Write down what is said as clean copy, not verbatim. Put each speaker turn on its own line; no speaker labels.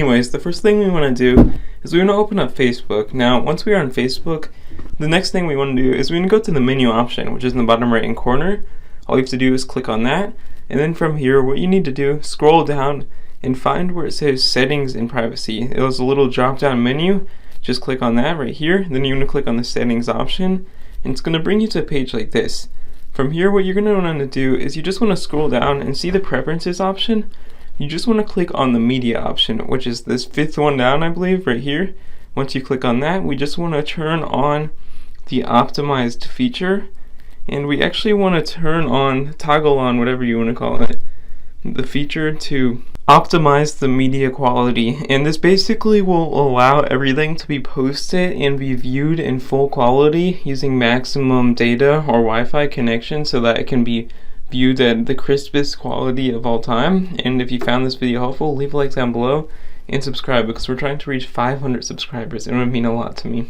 Anyways, the first thing we want to do is we want to open up Facebook. Now, once we are on Facebook, the next thing we want to do is we want to go to the menu option, which is in the bottom right hand corner. All you have to do is click on that, and then from here, what you need to do, scroll down and find where it says Settings and Privacy. It was a little drop-down menu. Just click on that right here. Then you're going to click on the Settings option, and it's going to bring you to a page like this. From here, what you're going to want to do is you just want to scroll down and see the Preferences option. You just want to click on the Media option, which is this fifth one down, I believe, right here. Once you click on that, we just want to turn on the Optimized feature, and we actually want to turn on, toggle on, whatever you want to call it, the feature to optimize the media quality. And this basically will allow everything to be posted and be viewed in full quality using maximum data or Wi-Fi connection so that it can be viewed at the crispest quality of all time. And if you found this video helpful, leave a like down below and subscribe, because we're trying to reach 500 subscribers. It would mean a lot to me.